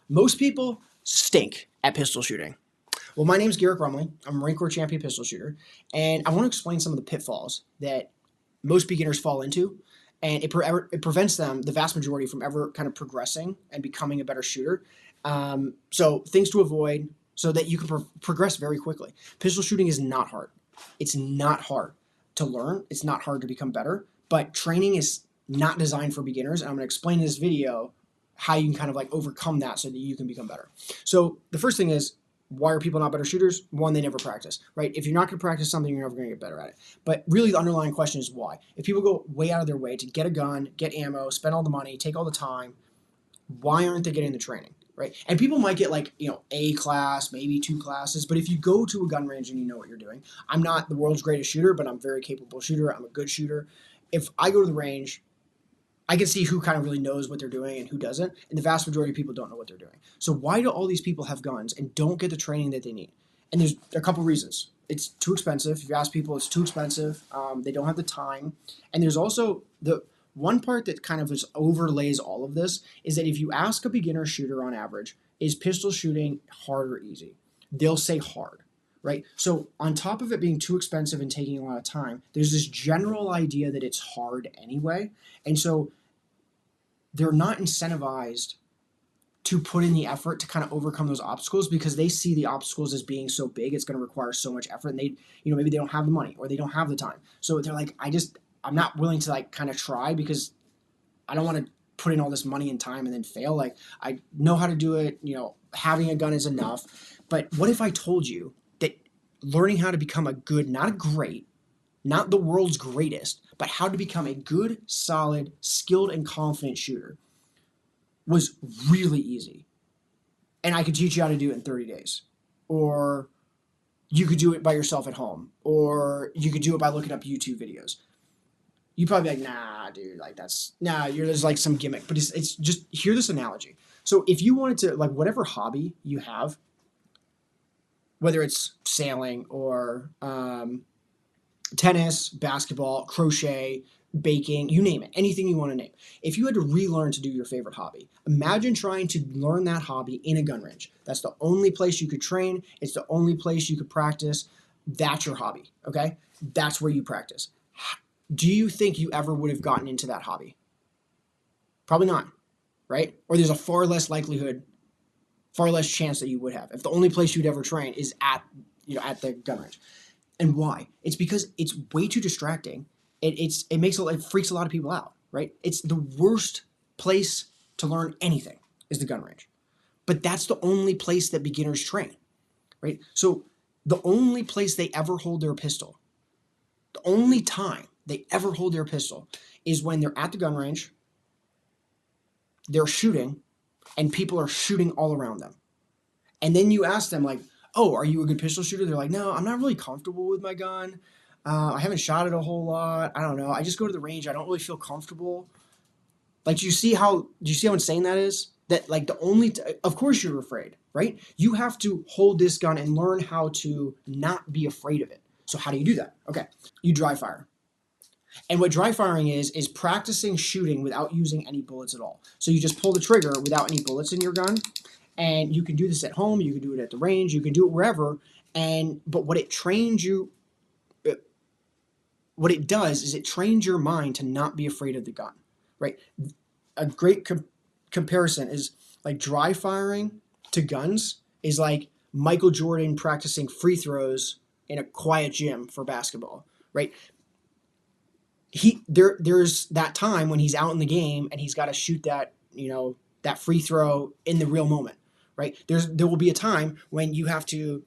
Most people stink at pistol shooting. Well, my name's Garrett Brumley. I'm a Marine Corps champion pistol shooter, and I want to explain some of the pitfalls that most beginners fall into, and it prevents them, the vast majority, from ever kind of progressing and becoming a better shooter. So things to avoid so that you can progress very quickly. Pistol shooting is not hard. It's not hard to learn. It's not hard to become better, but training is not designed for beginners, and I'm going to explain in this video how you can kind of like overcome that so that you can become better. So the first thing is, why are people not better shooters? One, they never practice, right? If you're not going to practice something, you're never going to get better at it. But really, the underlying question is why. If people go way out of their way to get a gun, get ammo, spend all the money, take all the time, why aren't they getting the training, right? And people might get like, A class, maybe 2 classes, but if you go to a gun range and you know what you're doing, I'm not the world's greatest shooter, but I'm a very capable shooter. I'm a good shooter. If I go to the range, I can see who kind of really knows what they're doing and who doesn't, and the vast majority of people don't know what they're doing. So why do all these people have guns and don't get the training that they need? And there's a couple reasons. It's too expensive. If you ask people, it's too expensive. They don't have the time. And there's also the one part that kind of just overlays all of this is that if you ask a beginner shooter on average, is pistol shooting hard or easy? They'll say hard. Right? So on top of it being too expensive and taking a lot of time, there's this general idea that it's hard anyway. And so they're not incentivized to put in the effort to kind of overcome those obstacles because they see the obstacles as being so big, it's going to require so much effort, and they, maybe they don't have the money or they don't have the time. So they're like, I'm not willing to like kind of try because I don't want to put in all this money and time and then fail. Like, I know how to do it, having a gun is enough. But what if I told you that learning how to become a good, not a great, not the world's greatest, but how to become a good, solid, skilled, and confident shooter was really easy. And I could teach you how to do it in 30 days. Or you could do it by yourself at home. Or you could do it by looking up YouTube videos. You'd probably be like, nah, dude, like there's like some gimmick. But it's just, hear this analogy. So if you wanted to, like whatever hobby you have, whether it's sailing or tennis, basketball, crochet, baking, you name it, anything you want to name. If you had to relearn to do your favorite hobby, imagine trying to learn that hobby in a gun range. That's the only place you could train. It's the only place you could practice. That's your hobby, okay? That's where you practice. Do you think you ever would have gotten into that hobby? Probably not, right? Or there's a far less likelihood, far less chance that you would have if the only place you'd ever train is at the gun range. And why? It's because it's way too distracting. It freaks a lot of people out, right? It's the worst place to learn anything is the gun range. But that's the only place that beginners train, right? So the only place they ever hold their pistol, the only time they ever hold their pistol is when they're at the gun range, they're shooting, and people are shooting all around them. And then you ask them like, oh, are you a good pistol shooter? They're like, no, I'm not really comfortable with my gun. I haven't shot it a whole lot. I don't know. I just go to the range. I don't really feel comfortable. Like, do you see how insane that is? That like of course you're afraid, right? You have to hold this gun and learn how to not be afraid of it. So how do you do that? Okay, you dry fire. And what dry firing is practicing shooting without using any bullets at all. So you just pull the trigger without any bullets in your gun. And you can do this at home, you can do it at the range, you can do it wherever. But what it does is it trains your mind to not be afraid of the gun, right? A great comparison is like dry firing to guns is like Michael Jordan practicing free throws in a quiet gym for basketball, right? There's that time when he's out in the game and he's got to shoot that, that free throw in the real moment. Right? There will be a time when you have to,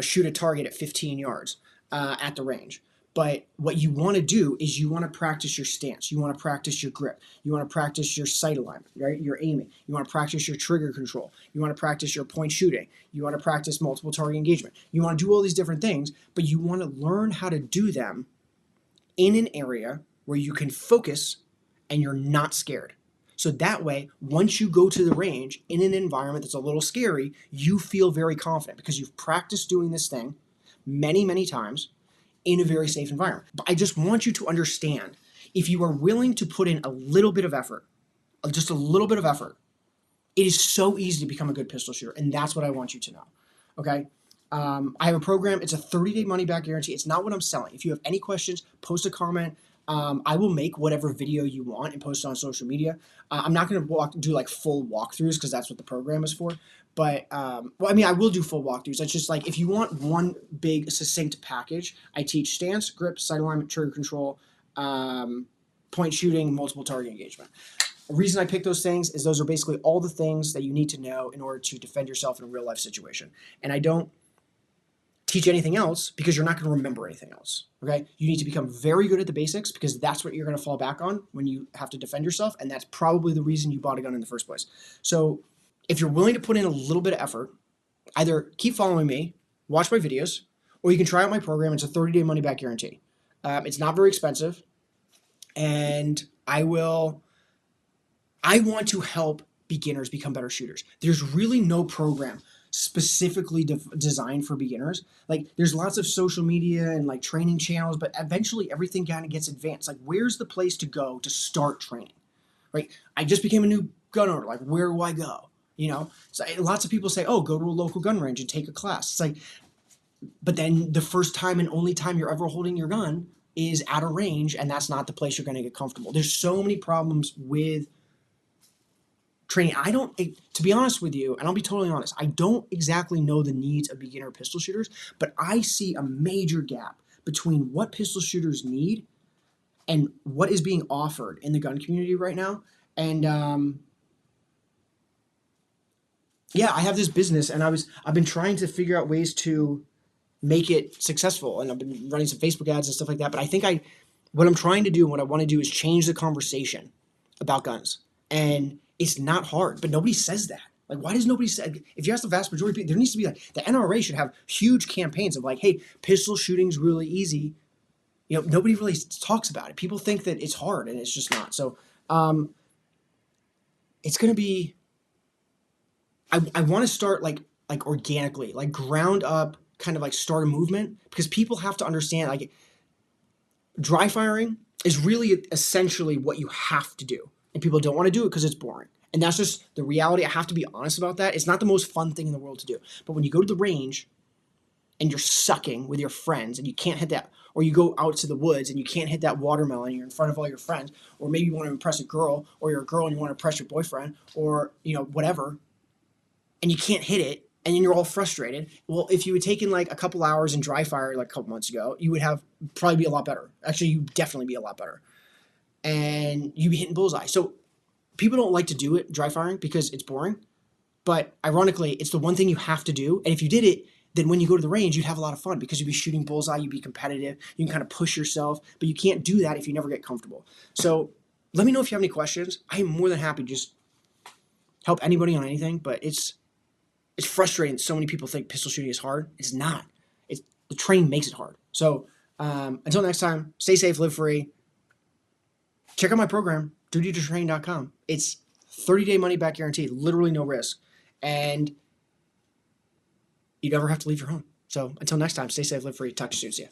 shoot a target at 15 yards at the range. But what you want to do is you want to practice your stance. You want to practice your grip. You want to practice your sight alignment, right? Your aiming. You want to practice your trigger control. You want to practice your point shooting. You want to practice multiple target engagement. You want to do all these different things, but you want to learn how to do them in an area where you can focus and you're not scared. So that way, once you go to the range in an environment that's a little scary, you feel very confident because you've practiced doing this thing many, many times in a very safe environment. But I just want you to understand, if you are willing to put in a little bit of effort, just a little bit of effort, It is so easy to become a good pistol shooter, and that's what I want you to know. Okay. I have a program. It's a 30-day money-back guarantee. It's not what I'm selling. If you have any questions, post a comment. I will make whatever video you want and post it on social media. I'm not going to do like full walkthroughs because that's what the program is for. But well, I mean, I will do full walkthroughs. It's just like if you want one big succinct package, I teach stance, grip, sight alignment, trigger control, point shooting, multiple target engagement. The reason I pick those things is those are basically all the things that you need to know in order to defend yourself in a real life situation. And I don't teach anything else because you're not going to remember anything else. Okay. You need to become very good at the basics because that's what you're going to fall back on when you have to defend yourself. And that's probably the reason you bought a gun in the first place. So if you're willing to put in a little bit of effort, either keep following me, watch my videos, or you can try out my program. It's a 30-day money back guarantee. It's not very expensive. And I want to help beginners become better shooters. There's really no program specifically designed for beginners. Like there's lots of social media and like training channels, but eventually everything kind of gets advanced. Like where's the place to go to start training? Right? I just became a new gun owner. Like where do I go? You know, so lots of people say, oh, go to a local gun range and take a class. It's like, but then the first time and only time you're ever holding your gun is at a range, and that's not the place you're going to get comfortable. There's so many problems with training. To be honest with you, and I'll be totally honest, I don't exactly know the needs of beginner pistol shooters, but I see a major gap between what pistol shooters need and what is being offered in the gun community right now. And yeah, I have this business, and I've been trying to figure out ways to make it successful, and I've been running some Facebook ads and stuff like that. But I think what I'm trying to do and what I want to do is change the conversation about guns. And it's not hard, but nobody says that. Like, why does nobody say? If you ask the vast majority of people, there needs to be like the NRA should have huge campaigns of like, hey, pistol shooting's really easy. You know, nobody really talks about it. People think that it's hard, and it's just not. So, it's gonna be. I want to start like organically, like ground up, kind of like start a movement because people have to understand like dry firing is really essentially what you have to do, and people don't want to do it because it's boring. And that's just the reality. I have to be honest about that. It's not the most fun thing in the world to do. But when you go to the range and you're sucking with your friends and you can't hit that, or you go out to the woods and you can't hit that watermelon and you're in front of all your friends, or maybe you want to impress a girl, or you're a girl and you want to impress your boyfriend, or you know, whatever, and you can't hit it, and then you're all frustrated. Well, if you had taken like a couple hours and dry fire like a couple months ago, you would have probably be a lot better. Actually, you'd definitely be a lot better. And you'd be hitting bullseye. So people don't like to do it, dry firing, because it's boring. But ironically, it's the one thing you have to do. And if you did it, then when you go to the range, you'd have a lot of fun because you'd be shooting bullseye, you'd be competitive, you can kind of push yourself, but you can't do that if you never get comfortable. So let me know if you have any questions. I am more than happy to just help anybody on anything, but it's frustrating that so many people think pistol shooting is hard. It's not. The training makes it hard. So until next time, stay safe, live free. Check out my program, dutytotrain.com. It's 30-day money back guarantee, literally no risk. And you never have to leave your home. So until next time, stay safe, live free. Talk to you soon. See ya.